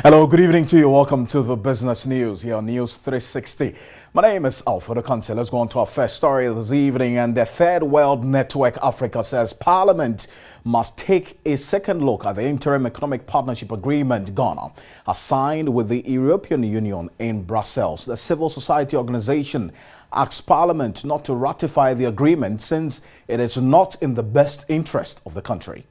Hello, good evening to you. Welcome to the Business News here on News 360. My name is Alfred Okonse. Let's go on to our first story this evening. And the Third World Network Africa says Parliament must take a second look at the Interim Economic Partnership Agreement Ghana has signed with the European Union in Brussels. The civil society organization asks Parliament not to ratify the agreement since it is not in the best interest of the country.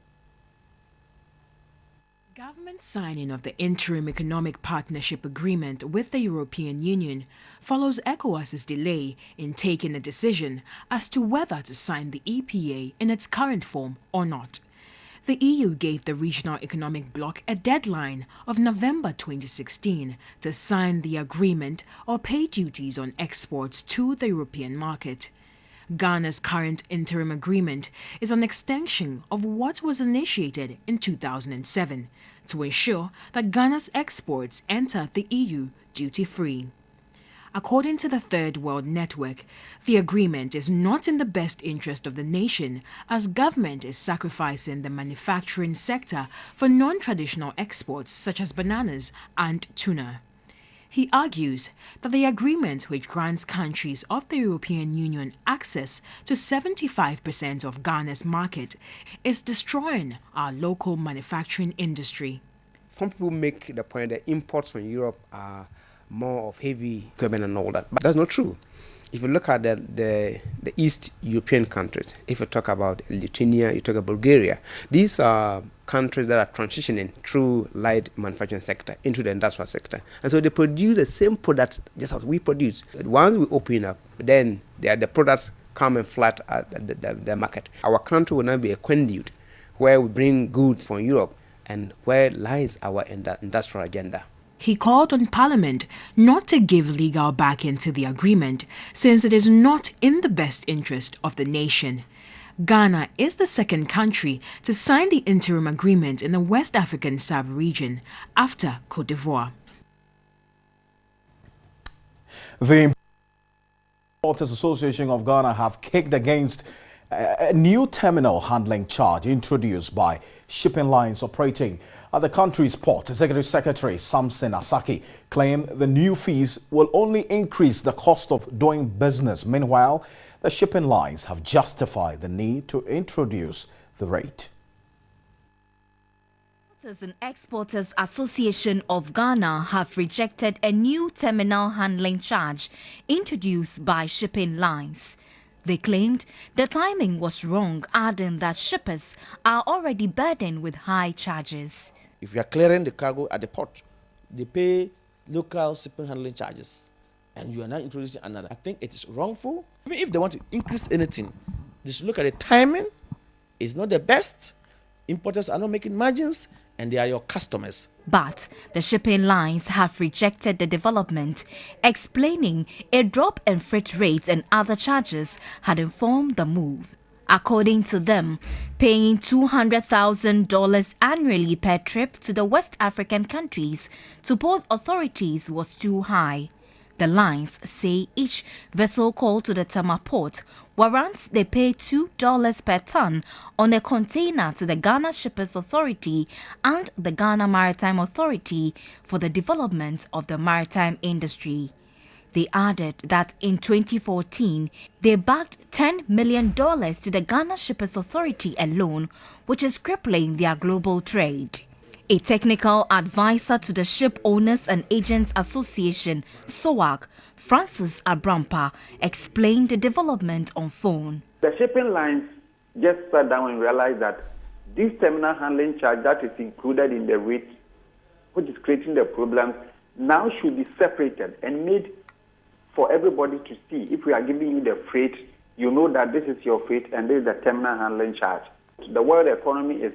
Government signing of the Interim Economic Partnership Agreement with the European Union follows ECOWAS's delay in taking a decision as to whether to sign the EPA in its current form or not. The EU gave the regional economic bloc a deadline of November 2016 to sign the agreement or pay duties on exports to the European market. Ghana's current interim agreement is an extension of what was initiated in 2007 to ensure that Ghana's exports enter the EU duty-free. According to the Third World Network, the agreement is not in the best interest of the nation as government is sacrificing the manufacturing sector for non-traditional exports such as bananas and tuna. He argues that the agreement, which grants countries of the European Union access to 75% of Ghana's market, is destroying our local manufacturing industry. Some people make the point that imports from Europe are more of heavy equipment and all that, but that's not true. If you look at the East European countries, if you talk about Lithuania, you talk about Bulgaria, these are countries that are transitioning through light manufacturing sector into the industrial sector. And so they produce the same products just as we produce. Once we open up, then the products come and flat at the market. Our country will now be a conduit where we bring goods from Europe and where lies our industrial agenda. He called on Parliament not to give legal backing to the agreement since it is not in the best interest of the nation. Ghana is the second country to sign the interim agreement in the West African sub-region after Cote d'Ivoire. The Importers Association of Ghana have kicked against a new terminal handling charge introduced by shipping lines operating at the country's port. Executive Secretary Samson Asaki claimed the new fees will only increase the cost of doing business. Meanwhile, the shipping lines have justified the need to introduce the rate. Importers and Exporters Association of Ghana have rejected a new terminal handling charge introduced by shipping lines. They claimed the timing was wrong, adding that shippers are already burdened with high charges. If you are clearing the cargo at the port, they pay local shipping handling charges, and you are now introducing another. I think it is wrongful. Even if they want to increase anything, they should look at the timing. It's not the best. Importers are not making margins, and they are your customers. But the shipping lines have rejected the development, explaining a drop in freight rates and other charges had informed the move. According to them, paying $200,000 annually per trip to the West African countries to port authorities was too high. The lines say each vessel called to the Tema port warrants they pay $2 per ton on a container to the Ghana Shippers Authority and the Ghana Maritime Authority for the development of the maritime industry. They added that in 2014, they backed $10 million to the Ghana Shippers Authority alone, which is crippling their global trade. A technical advisor to the Ship Owners and Agents Association, SOAG, Francis Abrampa, explained the development on phone. The shipping lines just sat down and realized that this terminal handling charge that is included in the rate, which is creating the problem, now should be separated and made for everybody to see. If we are giving you the freight, you know that this is your freight and this is the terminal handling charge. The world economy is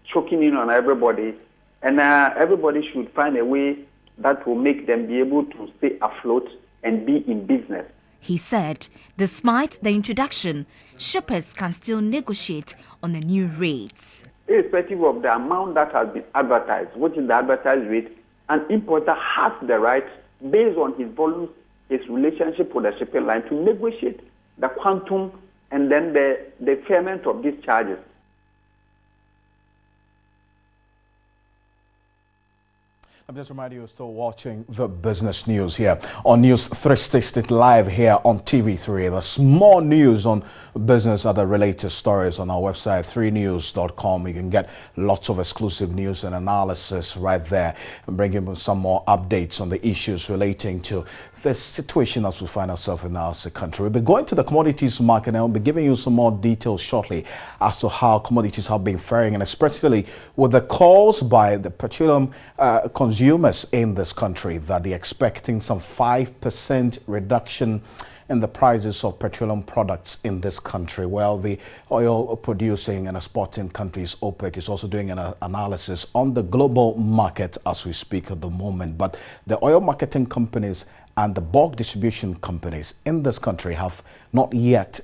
choking in on everybody, and everybody should find a way that will make them be able to stay afloat and be in business. He said, despite the introduction, shippers can still negotiate on the new rates. Irrespective of the amount that has been advertised, which is the advertised rate, an importer has the right, based on his volumes, his relationship with the shipping line, to negotiate the quantum and then the payment of these charges. I'm just reminding you, you're still watching the business news here on News 360 live here on TV3. There's more news on business, other related stories on our website, 3news.com. You can get lots of exclusive news and analysis right there and bring you some more updates on the issues relating to this situation as we find ourselves in our country. We'll be going to the commodities market and I'll be giving you some more details shortly as to how commodities have been faring, and especially with the calls by the petroleum consumers in this country that they're expecting some 5% reduction in the prices of petroleum products in this country. Well, the oil producing and exporting countries, OPEC, is also doing an analysis on the global market as we speak at the moment. But the oil marketing companies and the bulk distribution companies in this country have not yet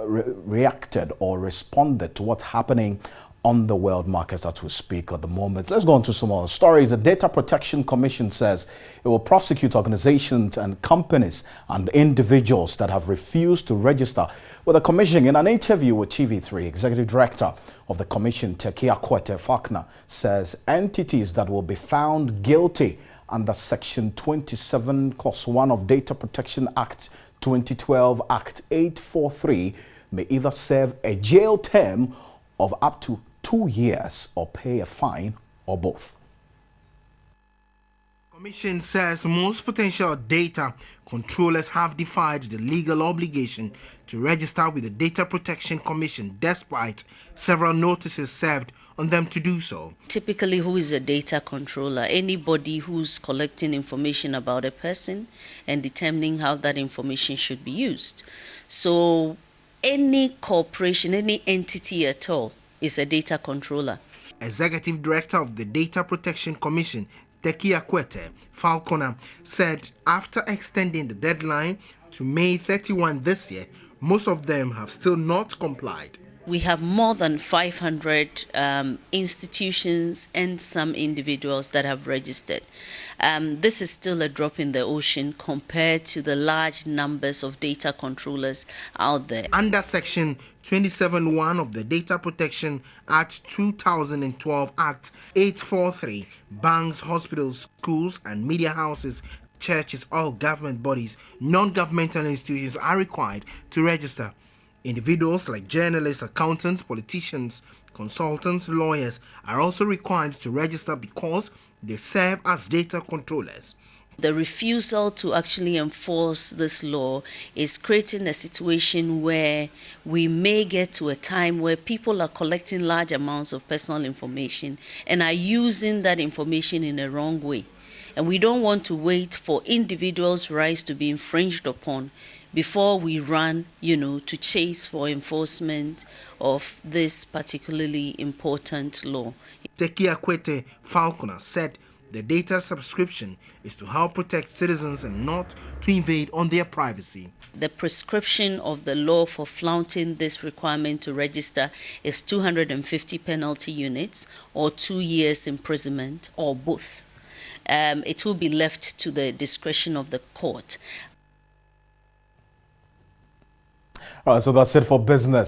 reacted or responded to what's happening on the world markets as we speak at the moment. Let's go on to some other stories. The Data Protection Commission says it will prosecute organizations and companies and individuals that have refused to register with the commission. In an interview with TV3, Executive Director of the Commission, Tekia Kwete Falconer, says entities that will be found guilty under Section 27, Clause 1 of Data Protection Act 2012, Act 843, may either serve a jail term of up to 2 years or pay a fine or both. Commission says most potential data controllers have defied the legal obligation to register with the Data Protection Commission despite several notices served on them to do so. Typically, who is a data controller? Anybody who's collecting information about a person and determining how that information should be used. So any corporation, any entity at all is a data controller. Executive Director of the Data Protection Commission, Tekia Kwete Falconer, said after extending the deadline to May 31 this year, most of them have still not complied. We have more than 500 institutions and some individuals that have registered. This is still a drop in the ocean compared to the large numbers of data controllers out there. Under Section 27(1) of the Data Protection Act 2012, Act 843, banks, hospitals, schools, and media houses, churches, all government bodies, non-governmental institutions are required to register. Individuals like journalists, accountants, politicians, consultants, lawyers are also required to register because they serve as data controllers. The refusal to actually enforce this law is creating a situation where we may get to a time where people are collecting large amounts of personal information and are using that information in a wrong way. And we don't want to wait for individuals' rights to be infringed upon before we run, to chase for enforcement of this particularly important law. Tekia Kwete Falconer said the data subscription is to help protect citizens and not to invade on their privacy. The prescription of the law for flouting this requirement to register is 250 penalty units or 2 years imprisonment or both. It will be left to the discretion of the court. All right, so that's it for business.